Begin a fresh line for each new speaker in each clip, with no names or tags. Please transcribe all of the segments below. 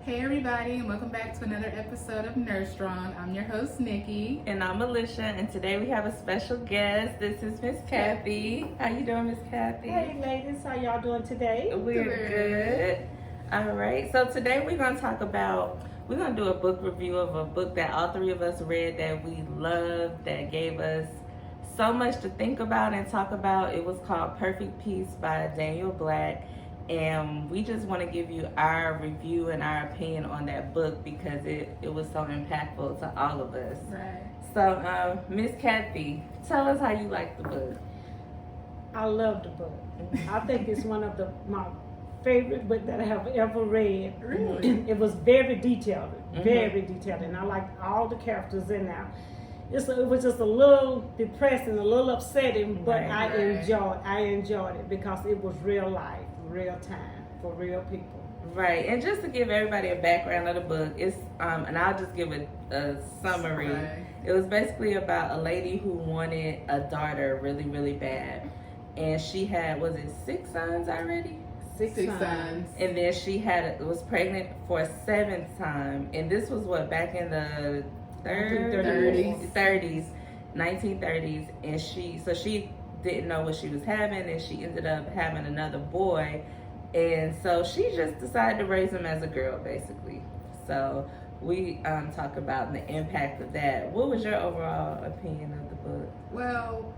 Hey everybody, and welcome back to another episode of Nurse Strong. I'm your host, Nikki.
And I'm Alicia, and today we have a special guest. This is Miss Kathy. How you doing, Miss Kathy?
Hey ladies, how y'all doing today?
We're good. All right, so today we're going to do a book review of a book that all three of us read that we loved, that gave us so much to think about and talk about. It was called Perfect Peace by Daniel Black. And we just want to give you our review and our opinion on that book because it was so impactful to all of us.
Right.
So, Miss Kathy, tell us how you like the book.
I love the book. I think it's one of my favorite book that I have ever read.
Really?
It was very detailed, very detailed, and I liked all the characters in there. It was just a little depressing, a little upsetting, but I enjoyed it because it was real life, real time, for real people.
Right, and just to give everybody a background of the book, it's and I'll just give a summary.
Right.
It was basically about a lady who wanted a daughter really, really bad, and she had, was it 6 sons already?
Six sons.
And then she was pregnant for a 7th time, and this was back in the 1930s, and she didn't know what she was having, and she ended up having another boy, and so she just decided to raise him as a girl, basically. So we talk about the impact of that. What was your overall opinion of the book?
Well,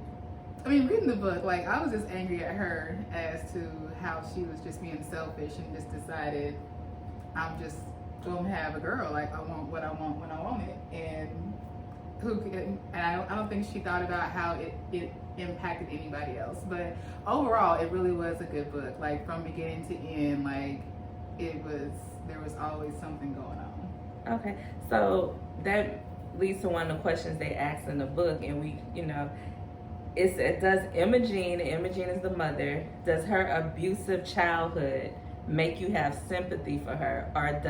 I mean, reading the book, like, I was just angry at her as to how she was just being selfish and just decided, I'm just going to have a girl. Like, I want what I want when I want it. And I don't think she thought about how it impacted anybody else. But overall, it really was a good book. Like, from beginning to end, like, there was always something going on.
Okay, so that leads to one of the questions they asked in the book, and we, does Imogene is the mother, does her abusive childhood make you have sympathy for her, or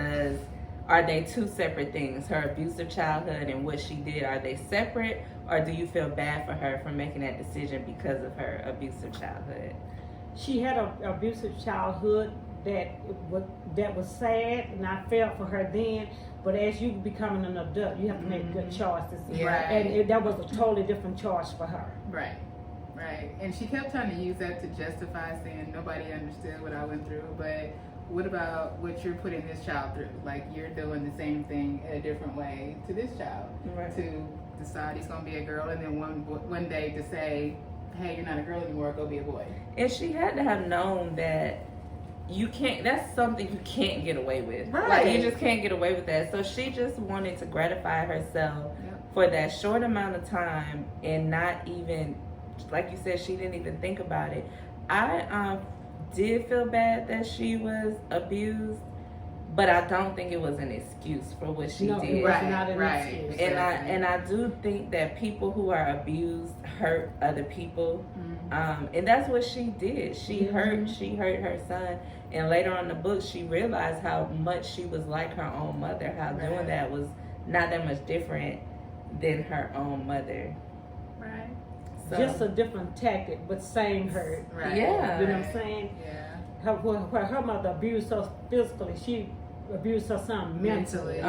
are they two separate things? Her abusive childhood and what she did, are they separate, or do you feel bad for her for making that decision because of her abusive childhood?
She had an abusive childhood that was sad, and I felt for her then. But as you becoming an adult, you have to make good choices.
Yeah. Right.
And that was a totally different choice for her.
Right. And she kept trying to use that to justify saying nobody understood what I went through. But what about what you're putting this child through? Like, you're doing the same thing in a different way to this child.
Right.
To decide he's going to be a girl, and then one day to say, hey, you're not a girl anymore, go be a boy.
And she had to have known that that's something you can't get away with.
Right.
Like, you just can't get away with that. So she just wanted to gratify herself for that short amount of time, and not even, like you said, she didn't even think about it. I did feel bad that she was abused, but I don't think it was an excuse for what she did.
It was not an excuse.
And I do think that people who are abused hurt other people. And that's what she did. She hurt her son, and later on in the book she realized how much she was like her own mother, how doing that was not that much different than her own mother.
Right.
So,
just a different tactic, but same hurt.
Right.
Yeah.
You know what I'm saying?
Yeah.
Where her mother abused her physically, she abused her son mentally.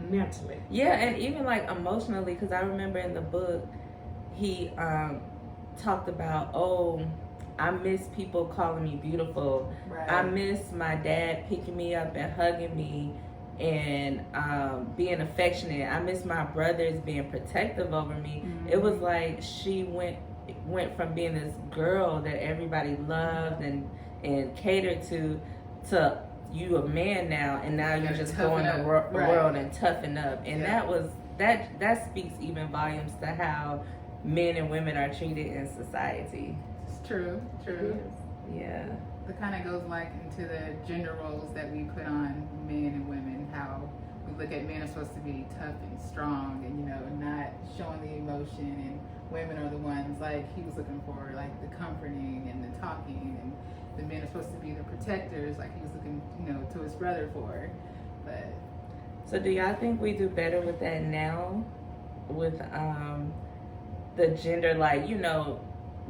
Mentally.
Yeah, and even like emotionally, because I remember in the book he talked about, I miss people calling me beautiful.
Right.
I miss my dad picking me up and hugging me and being affectionate. I miss my brothers being protective over me. It was like she went from being this girl that everybody loved and catered to you a man now, and now you're just going the world and toughen up. And that speaks even volumes to how men and women are treated in society.
It's true.
Yeah.
It kind of goes like into the gender roles that we put on men and women, how we look at men are supposed to be tough and strong and not showing the emotion, and women are the ones, like he was looking for, like the comforting and the talking, and the men are supposed to be the protectors, like he was looking to his brother for. But
so do y'all think we do better with that now, with the gender, like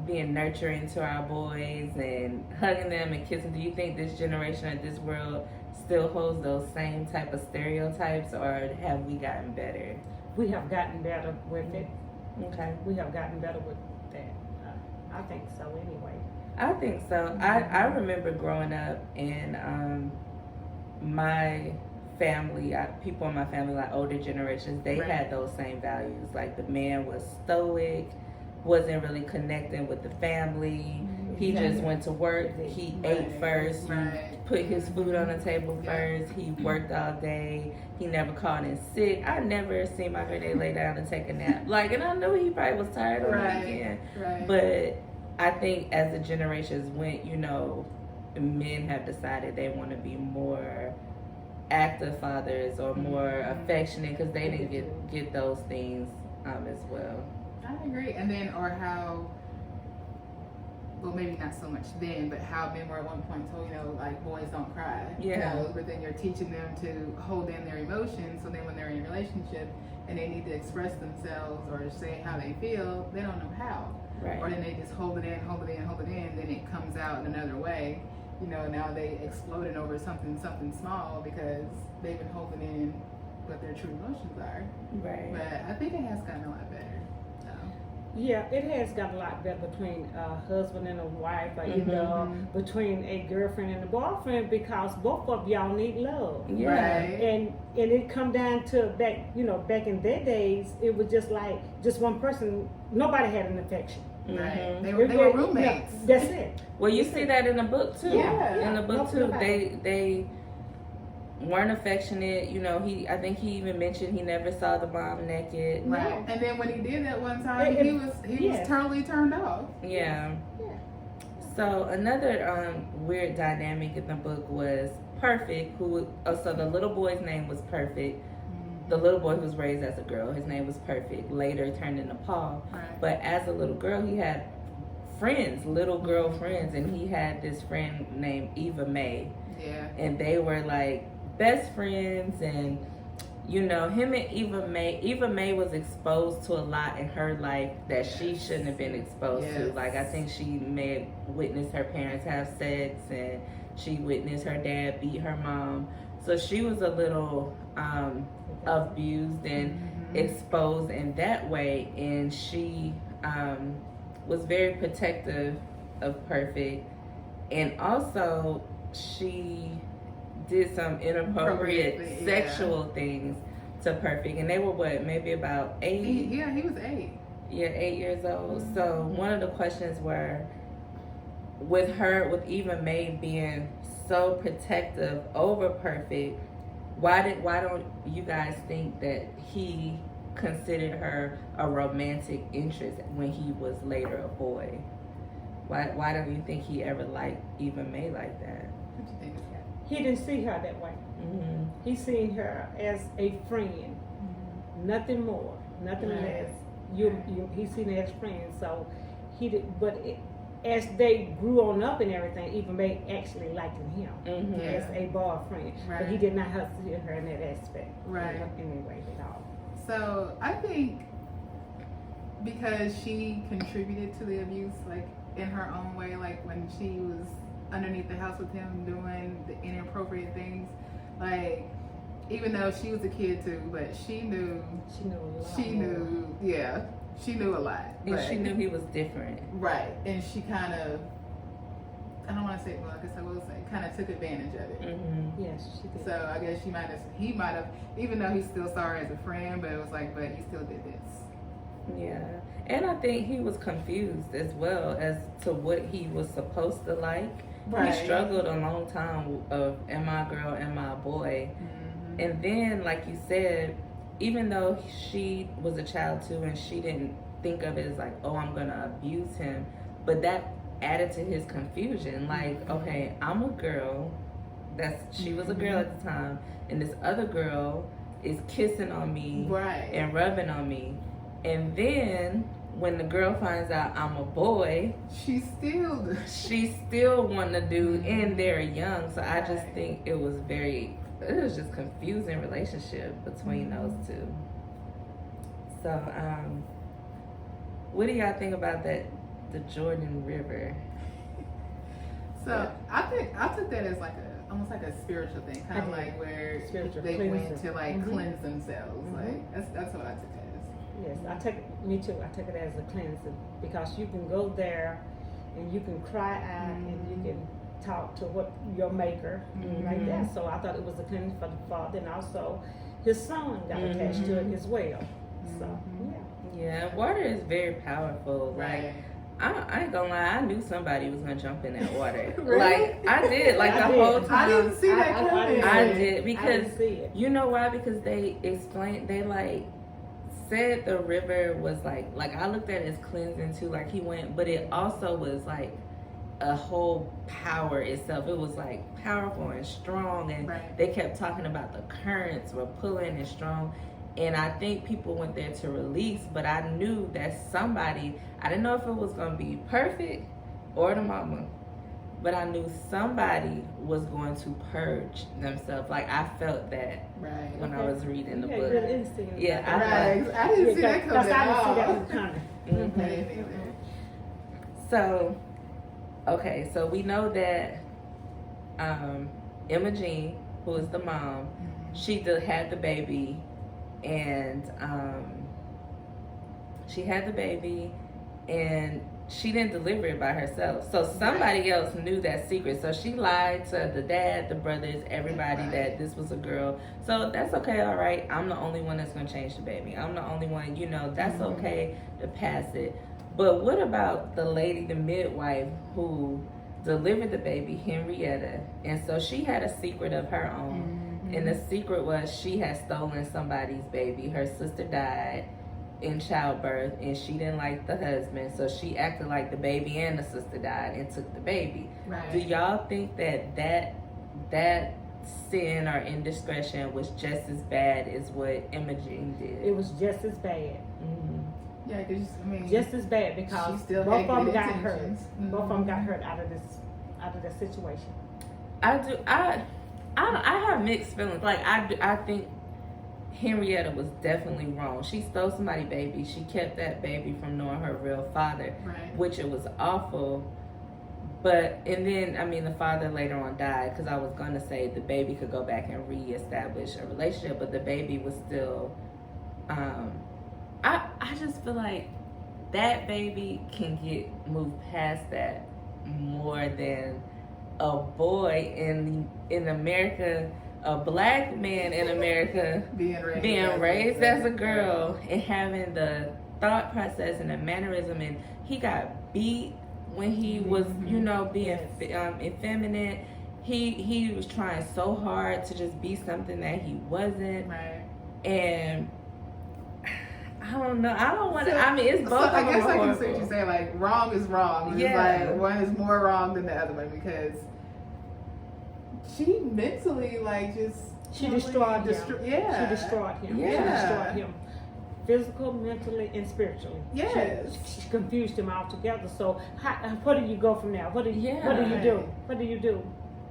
being nurturing to our boys and hugging them and kissing? Do you think this generation or this world still holds those same type of stereotypes, or have we gotten better?
We have gotten better with it.
Okay.
We have gotten better with that. I think so anyway.
I think so. I remember growing up and my family, people in my family, like older generations, they had those same values. Like the man was stoic, wasn't really connecting with the family. He just went to work. He ate first, put his food on the table first. He worked all day. He never called in sick. I never seen my granddad lay down and take a nap. Like, and I knew he probably was tired on the weekend. But I think as the generations went, you know, men have decided they want to be more active fathers or more affectionate because they didn't get those things as well.
I agree. And then, or how, well, maybe not so much then, but how men were at one point told, you know, like, boys don't cry.
Yeah.
You know, but then you're teaching them to hold in their emotions, so then when they're in a relationship and they need to express themselves or say how they feel, they don't know how.
Right.
Or then they just hold it in, then it comes out in another way. You know, now they exploded over something small because they've been holding in what their true emotions are.
Right.
But I think it has gotten a lot better. So.
Yeah, it has got a lot better between a husband and a wife, or either between a girlfriend and a boyfriend, because both of y'all need love.
Yeah.
Right.
And it come down to back in their days, it was just like just one person. Nobody had an affection.
Right. They were roommates.
Yeah, that's it.
Well, you see that in the book too.
Yeah.
In the book too, they weren't affectionate. You know, I think he even mentioned he never saw the mom naked.
Right. And then when he did that one time, he was totally turned off.
Yeah. So another weird dynamic in the book was Perfect, so the little boy's name was Perfect. The little boy who was raised as a girl, his name was Perfect, later turned into Paul.
Right.
But as a little girl, he had friends, little girl friends, and he had this friend named Eva May.
Yeah.
And they were like best friends, and you know, him and Eva May was exposed to a lot in her life that she shouldn't have been exposed to. Like, I think she may have witnessed her parents have sex, and she witnessed her dad beat her mom. So she was a little abused and exposed in that way, and she was very protective of Perfect, and also she did some inappropriate sexual things to Perfect, and they were maybe about 8?
He was 8.
Yeah, 8 years old. So one of the questions were, with Eva May being so protective over Perfect, why don't you guys think that he considered her a romantic interest when he was later a boy? Why don't you think he ever liked Eva May like that?
What do you think of that?
He didn't see her that way. He seen her as a friend, nothing more, nothing less. He seen her as friend. So he did, but as they grew on up and everything, Eva May actually liked him as a boyfriend, but he did not see her in that aspect, in any way at all.
So I think because she contributed to the abuse, like in her own way, like when she was underneath the house with him doing the inappropriate things, like even though she was a kid too, but she knew a lot.
And she knew he was different.
Right. And she kind of, I don't want to say, well, I guess I will say, kind of took advantage of it.
Yes, she did.
So I guess he might have, even though he still saw her as a friend, but it was like, but he still did this.
Yeah. And I think he was confused as well as to what he was supposed to like. He struggled a long time of, am I a girl, am I a boy? And then, like you said, even though she was a child too, and she didn't think of it as like, oh, I'm gonna abuse him, but that added to his confusion. Like, okay, I'm a girl. She was a girl at the time, and this other girl is kissing on me and rubbing on me. And then when the girl finds out I'm a boy, she still wanting to do, and they're young. So I just think it was just confusing relationship between those two. So, what do y'all think about the Jordan River?
So I took that as like almost like a spiritual thing, kind of like where
Spiritual
they
cleansing.
went to like cleanse themselves.
Mhm.
Like that's what I took it as.
Yes, me too. I take it as a cleansing because you can go there and you can cry out and you can talk to what your maker like that. So I thought it was a cleansing for the father, and also his son got attached to it as well. So
Yeah, water is very powerful.
Right.
Like, I ain't gonna lie, I knew somebody was gonna jump in that water.
Really?
Like, I did. Like,
I
the
did.
whole time.
I didn't see that coming.
I did,
I
because,
didn't see it.
you know why? Because they explained, they, like, said the river was, like, I looked at it as cleansing, too. Like, he went, but it also was, like, a whole power itself. It was, like, powerful and strong, and they kept talking about the currents were pulling and strong. And I think people went there to release, but I knew that somebody, I didn't know if it was going to be perfect or the mama, but I knew somebody was going to purge themselves. Like, I felt that when I was reading the book.
Good instinct.
Yeah,
I didn't see that coming at all.
I didn't see that coming.
I didn't either.
So, okay, so we know that Emma Jean, who is the mom, she had the baby, and she had the baby, and she didn't deliver it by herself. So somebody else knew that secret. So she lied to the dad, the brothers, everybody that this was a girl. So that's okay, all right. I'm the only one that's going to change the baby. I'm the only one, that's okay to pass it. But what about the lady, the midwife, who delivered the baby, Henrietta? And so she had a secret of her own. And the secret was she had stolen somebody's baby. Her sister died in childbirth, and she didn't like the husband, so she acted like the baby and the sister died and took the baby. Do y'all think that sin or indiscretion was just as bad as what Imogen did?
It was just as bad.
Yeah, because
just as bad, because
she still
both of them got
intentions.
hurt. Both of them got hurt out of this situation.
I have mixed feelings. Like, I think Henrietta was definitely wrong. She stole somebody's baby. She kept that baby from knowing her real father, which it was awful. But, and then, the father later on died, because I was going to say the baby could go back and reestablish a relationship, but the baby was still, I just feel like that baby can moved past that more than a boy in America, a black man in America being raised as a girl and having the thought process and the mannerism, and he got beat when he was being effeminate. He was trying so hard to just be something that he wasn't, and I don't know. I don't want to. It's both.
So I guess I can see what you're saying. Like, wrong is wrong. It's like one is more wrong than the other one, because she mentally
she destroyed him.
Yeah,
she destroyed him.
Yeah,
she destroyed him, physical, mentally, and spiritually.
Yes,
she confused him altogether. So, where do you go from there? What do you do? What do you do?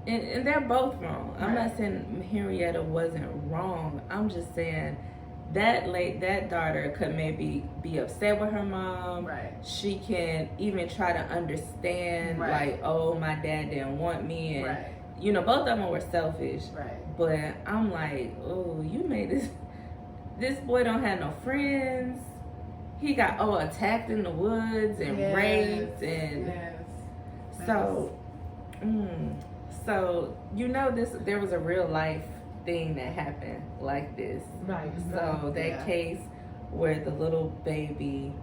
And they're both wrong. I'm not saying Henrietta wasn't wrong. I'm just saying that daughter could maybe be upset with her mom. She can even try to understand, like, oh, my dad didn't want me, and both of them were selfish. But I'm like, oh, you made this boy don't have no friends. He got attacked in the woods and raped, and so there was a real life thing that happened like this. So that case where the little baby,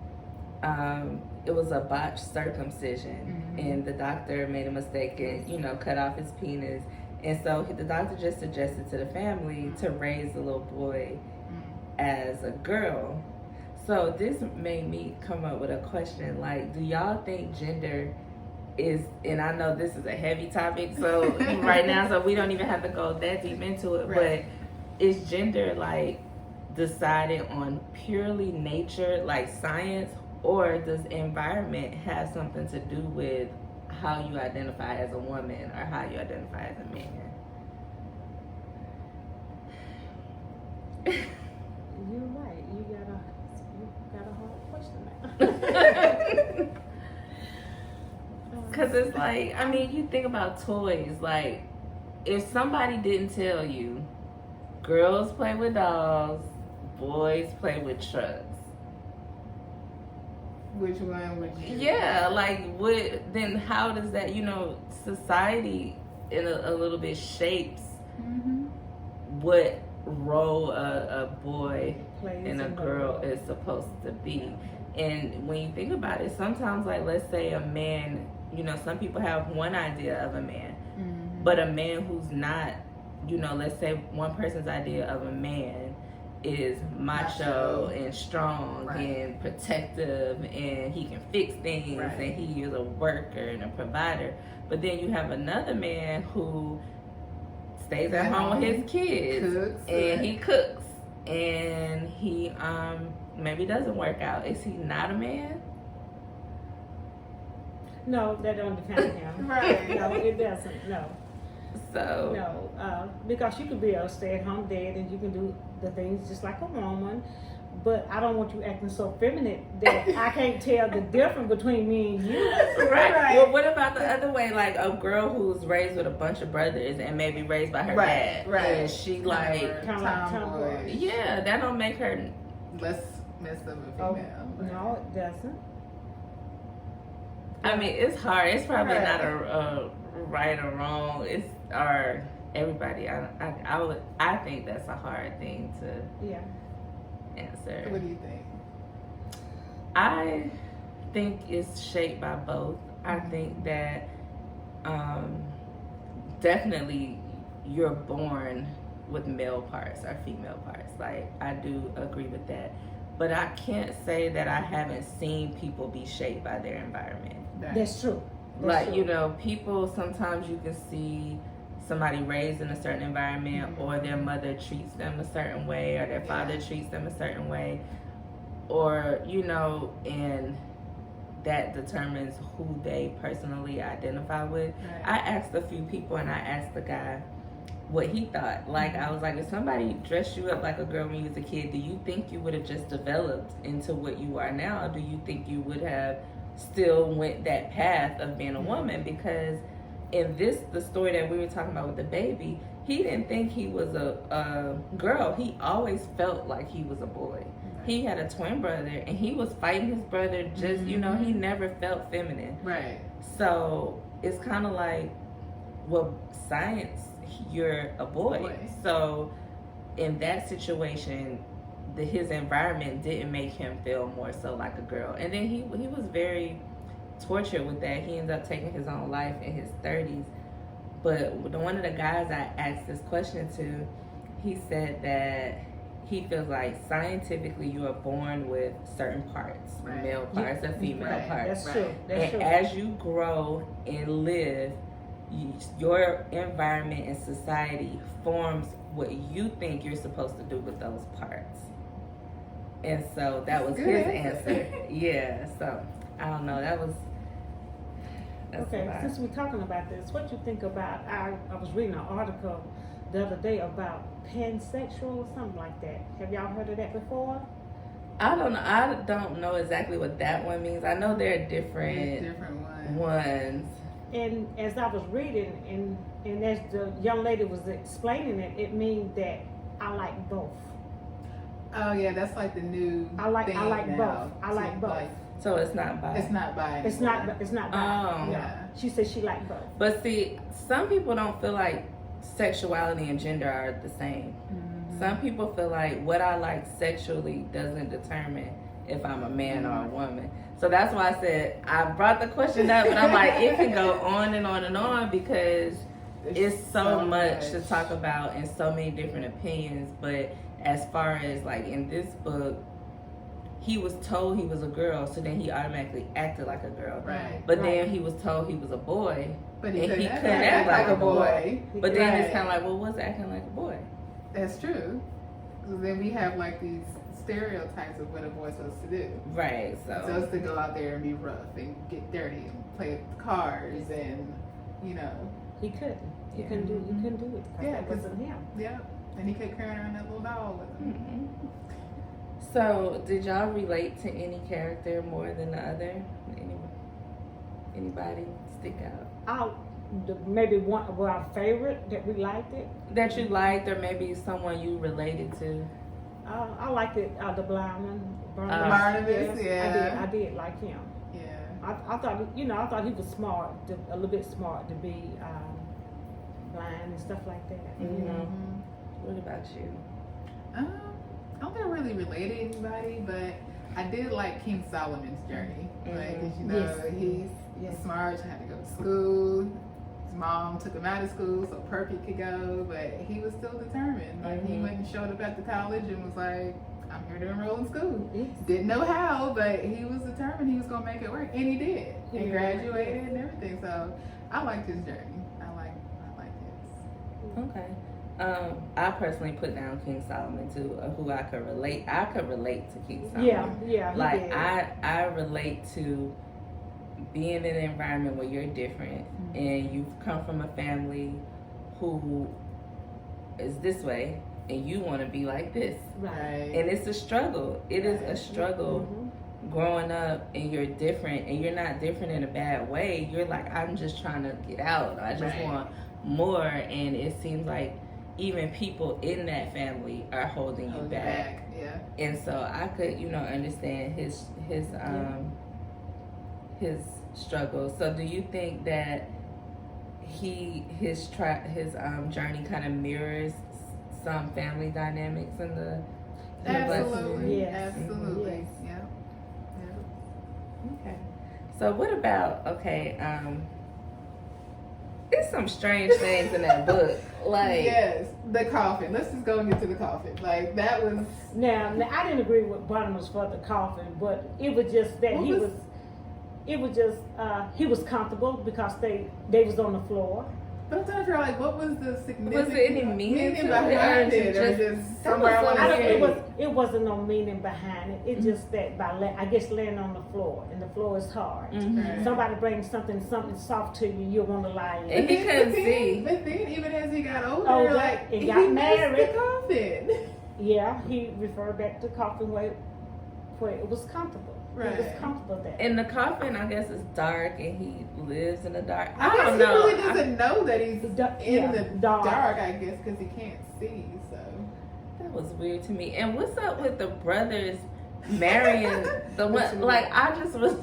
it was a botched circumcision, and the doctor made a mistake and cut off his penis, and so the doctor just suggested to the family to raise the little boy as a girl. So this made me come up with a question, like, do y'all think gender is, and I know this is a heavy topic, so right now, so we don't even have to go that deep into it, but is gender like decided on purely nature, like science, or does environment have something to do with how you identify as a woman or how you identify as a man?
You're right. You got a hard question now.
Because it's like, you think about toys, like, if somebody didn't tell you, girls play with dolls, boys play with trucks.
Which one would you?
Yeah, like what? Then how does that? Society in a little bit shapes what role a boy and a girl is supposed to be. And when you think about it, sometimes, like, let's say a man, some people have one idea of a man, but a man who's not, let's say one person's idea of a man is macho and strong and protective, and he can fix things, and he is a worker and a provider. But then you have another man who stays at home with his kids, he cooks, and he maybe doesn't work out. Is he not a man?
No, that don't define him.
Right.
No, it doesn't. No.
So.
No, because you can be a stay-at-home dad and you can do the things just like a woman. But I don't want you acting so feminine that I can't tell the difference between me and you.
Right. Well, what about the other way? Like a girl who's raised with a bunch of brothers and maybe raised by her dad.
Right.
And she like
tomboy.
Yeah, that don't make her
less of a female.
No, it doesn't.
I mean, it's hard. It's probably not a right or wrong. It's everybody. I think that's a hard thing to answer.
What do you think?
I think it's shaped by both. I think that definitely you're born with male parts or female parts. Like, I do agree with that. But I can't say that I haven't seen people be shaped by their environment.
That's true.
People, sometimes you can see somebody raised in a certain environment, or their mother treats them a certain way, or their father treats them a certain way, or, and that determines who they personally identify with. Right. I asked a few people, and I asked the guy what he thought. Like, I was like, if somebody dressed you up like a girl when you was a kid, do you think you would have just developed into what you are now? Or do you think you would have still went that path of being a woman? Because in the story that we were talking about with the baby, he didn't think he was a girl. He always felt like he was a boy. Right. He had a twin brother, and he was fighting his brother just, he never felt feminine. Right. So it's kind of like, well, science, you're a boy. So in that situation, his environment didn't make him feel more so like a girl. And then he was very tortured with that. He ended up taking his own life in his 30s. But one of the guys I asked this question to, he said that he feels like scientifically you are born with certain parts, male parts and female parts.
That's true. That's true.
As you grow and live, your environment and society forms what you think you're supposed to do with those parts. And so that was his answer. Yeah, so I don't know. That's
okay, since we're talking about this, what you think about, I was reading an article the other day about pansexual or something like that. Have y'all heard of that before?
I don't know. I don't know exactly what that one means. I know there are different ones.
And as I was reading, and as the young lady was explaining it, it means that I like both.
Oh yeah, that's like the new
I like
thing
both.
now.
I like both.
So it's not bi.
It's not bi anymore.
It's not bi.
Oh.
Yeah. She said she liked both.
But see, some people don't feel like sexuality and gender are the same. Mm-hmm. Some people feel like what I like sexually doesn't determine if I'm a man or a woman. So that's why I said I brought the question up, but I'm like, it can go on and on and on because it's so much to talk about and so many different opinions. But as far as like in this book, he was told he was a girl, so then he automatically acted like a girl.
Right.
But then he was told he was a boy,
but he
couldn't
act like a boy.
But then it's kind of like, well, what's acting like a boy?
That's true. So then we have like these stereotypes of what a boy's supposed to do.
Right. So
it's to go out there and be rough and get dirty and play with cars and
he couldn't. He couldn't do it because that wasn't him.
Yeah. And he kept carrying around that little doll with him.
Mm-hmm. So, did y'all relate to any character more than the other? Anybody stick out?
maybe one of our favorite that we liked it.
That you liked, or maybe someone you related to?
I liked it. The blind one,
Barnabas, yeah.
I did like him.
Yeah.
I thought, I thought he was smart, a little bit smart to be blind and stuff like that.
What about you?
I don't think I really related to anybody, but I did like King Solomon's journey. Like, 'cause, you know, he's smart, had to go to school. His mom took him out of school so Perky could go, but he was still determined. Like, he went and showed up at the college and was like, I'm here to enroll in school. Didn't know how, but he was determined he was going to make it work, and he did. And graduated and everything. So I liked his journey. I liked his.
Okay. I personally put down King Solomon too, who I could relate. I could relate to King Solomon.
Yeah.
Like I relate to being in an environment where you're different and you've come from a family who is this way and you want to be like this.
Right.
And it's a struggle. It is a struggle growing up and you're different, and you're not different in a bad way. You're like, I'm just trying to get out. I just want more. And it seems like even people in that family are holding you back.
Yeah.
And so I could, understand his struggle. So do you think that his journey kind of mirrors some family dynamics in the
Absolutely.
Yes.
Absolutely.
Yes.
Yeah.
Okay. So what about there's some strange things in that book. Like,
yes, the coffin. Let's just go and get to the coffin. Like, that was.
Now I didn't agree with Barnabas for the coffin, but it was just that he was comfortable because they was on the floor.
But I'm trying to figure out, like, what was the significance?
Was there any meaning to
behind
it?
it? Or just somewhere I want to say.
It wasn't no meaning behind it. It's just that I guess laying on the floor, and the floor is hard.
Right.
Somebody brings something soft to you, you'll want to lie in
And
it.
he couldn't see.
But then, even as he got older,
he
he
got
missed
married.
the coffin.
Yeah, he referred back to coffin where it was comfortable.
Right.
It was comfortable there.
in the coffin, I guess it's dark and he lives in the dark.
I
I
guess
don't
he
know.
really doesn't know that he's in the
dark.
I guess, because he can't see. So
That was weird to me. And what's up with the brothers marrying the one? Like, I just was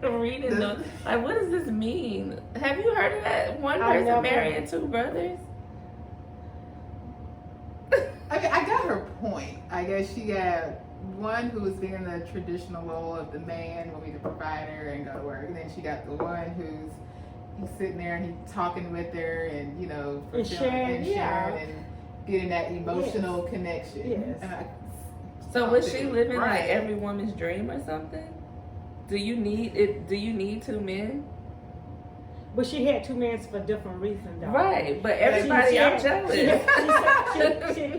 reading them. Like, what does this mean? Have you heard of that? One person marrying two brothers?
Okay, I got her point. I guess she got one who was being the traditional role of the man, will be the provider and go to work. And then she got the one he's sitting there and he's talking with her and, you know,
And sharing
and getting that emotional connection.
Yes.
And
So was she living like
Right.
every woman's dream or something? Do you need it? Do you need two men?
But she had two men for different reasons, though.
Right, but everybody, I'm jealous.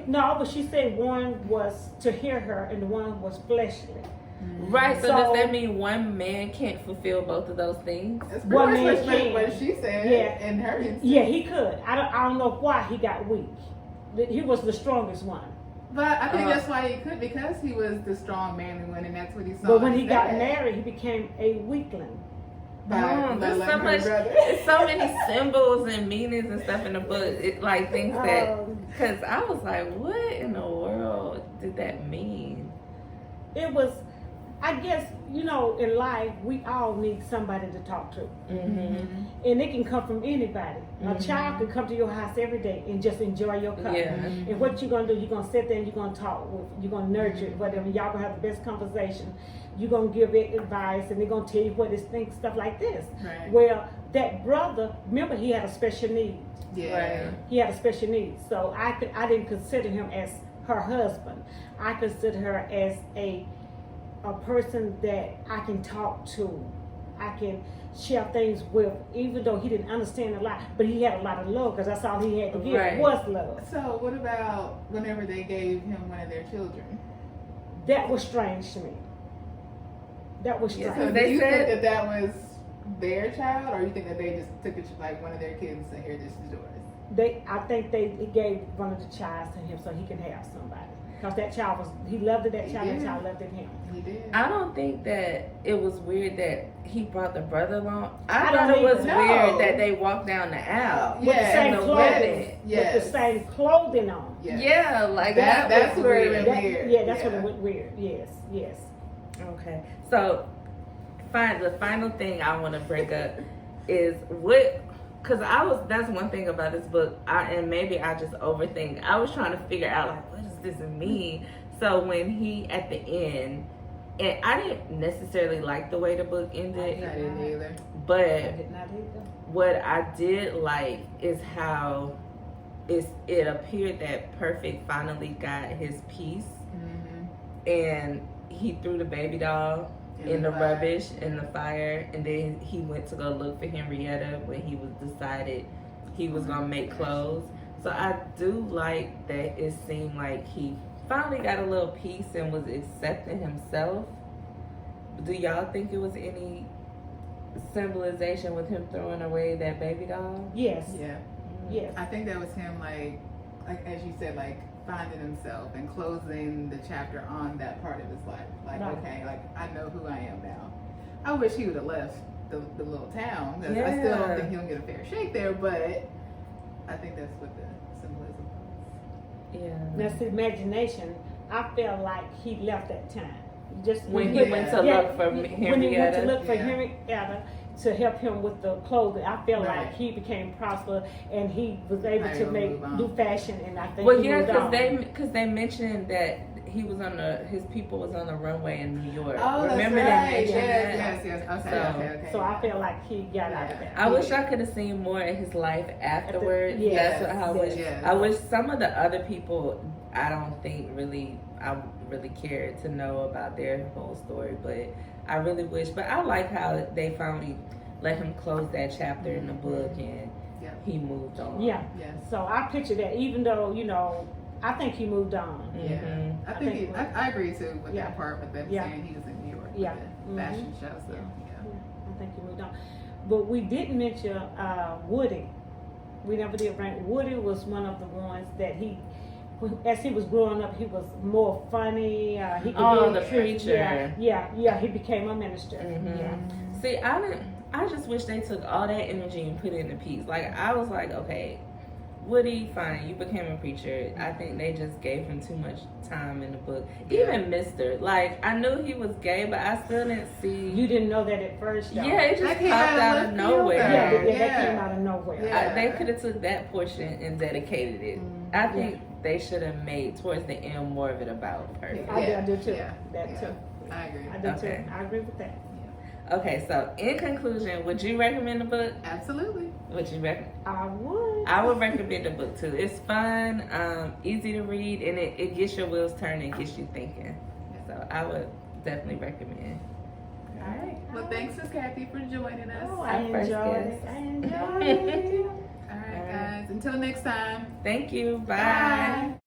No, but she said one was to hear her and the one was fleshly.
Right, so does that mean one man can't fulfill both of those things?
That's
One
pretty
man
much
can.
what she said.
Yeah.
In her instance.
Yeah, he could. I don't know why he got weak. He was the strongest one.
But I think that's why he could, because he was the strong manly one, and that's what he saw.
But when he
his
got
dad.
by, he became a weakling.
There's so much. There's so many symbols and meanings and stuff in the book. It like things that, because I was like, what in the world did that mean?
It was, I guess, you know, in life we all need somebody to talk to,
Mm-hmm.
and it can come from anybody. A child can come to your house every day and just enjoy your company.
Yeah.
And what you're gonna do? You're gonna sit there and you're gonna talk with, you're gonna nurture it, whatever. Y'all gonna have the best conversation. You're gonna give it advice, and they're gonna tell you what it thinks, stuff like this.
Right.
Well, that brother, remember, he had a special need.
Yeah.
Right.
He had a special need, so I didn't consider him as her husband. I consider her as a person that I can talk to. I can share things with, even though he didn't understand a lot, but he had a lot of love, because that's all he had to give was love.
So what about whenever they gave him one of their children?
That was strange to me. That was strange.
So do you think that was their child, or you think that they just took it like one of their kids and said, here, this is yours?
I think they gave one of the childs to him so he can have somebody. because that child he loved that child,
He
that
did.
child loved him.
He did.
I don't think that it was weird that he brought the brother along.
I
I
don't
thought it was
either.
weird
No.
that they walked down the aisle.
With the
Yeah,
same
the
clothing,
wedding.
Yes.
with the same clothing on.
Yes.
Yeah, like that
That's
was
where it
weird.
went weird.
Yeah, that's
Yeah.
when it went weird. Yes, yes.
Okay, so the final thing I want to bring up is because that's one thing about this book, and maybe I just overthink. I was trying to figure out like, what does this mean? So when he at the end, and I didn't necessarily like the way the book ended,
I didn't either.
I
but
did not either.
what I did like is how it appeared that Perfect finally got his piece, and he threw the baby doll in the
fire.
rubbish in the fire, and then he went to go look for Henrietta when he was decided he was gonna make clothes. So I do like that it seemed like he finally got a little peace and was accepting himself. Do y'all think it was any symbolization with him throwing away that baby doll?
Yes,
Yeah.
yes.
I think that was him, like as you said, like finding himself and closing the chapter on that part of his life. Like,
Right.
okay, like I know who I am now. I wish he would have left the little town. 'Cause I still
Yeah.
don't think he'll get a fair shake there, but I think that's what the symbolism was.
Yeah.
That's imagination. I felt like he left that time. Just
When he went to
yeah,
look for
when he went to
Henrietta.
look for
Yeah.
Henrietta to help him with the clothing, I felt
Right.
like he became prosperous and he was able
Right,
to
we'll move on.
do fashion, and I think
Well,
he
yeah,
moved on.
because they mentioned that he was his people was on the runway in New York.
Oh,
Remember
that's
they
right.
mentioned
Yes,
that?
yes. Okay,
So-
okay.
So I felt like he got out of that.
I wish I could have seen more of his life afterwards.
Yes,
That's what I wish.
yes.
I wish some of the other people, I don't think I really cared to know about their whole story, but I really wish. But I like how they finally let him close that chapter in the book and
Yeah.
he moved on.
Yeah.
Yes.
So I picture that, even though, I think he moved on.
Yeah.
Mhm.
I think I agree too with
Yeah.
that part with them
Yeah.
saying he was in New York
Yeah.
with the fashion show. So
I think he moved on. But we didn't mention Woody. We never did rank. Woody was one of the ones that as he was growing up, he was more funny. He could
Oh,
be
the preacher.
Yeah. He became a minister.
Mhm.
Yeah.
See, I just wish they took all that energy and put it in the piece. Like, I was like, okay, Woody, fine, you became a preacher. I think they just gave him too much time in the book. Even Mr. Like, I knew he was gay, but I still didn't see.
You didn't know that at first, though.
Yeah, it just
That came
popped
out of
out
left
of
field,
nowhere.
Yeah,
though.
that came out of nowhere.
Yeah.
They could have took that portion and dedicated it. I think they should have made towards the end more of it about Perfect.
I do too.
Yeah.
That
Yeah.
too.
I agree.
I do
Okay.
too. I agree with that.
Okay, so in conclusion, would you recommend the book?
Absolutely.
Would you recommend?
I would.
recommend the book too. It's fun, easy to read, and it gets your wheels turning, and gets you thinking. So I would definitely recommend.
All right. Well, thanks, Miss Kathy, for joining us.
Oh,
All
I
Our first
enjoyed
guest.
it. I enjoyed it.
right, guys. Until next time.
Thank you. Bye.
Bye.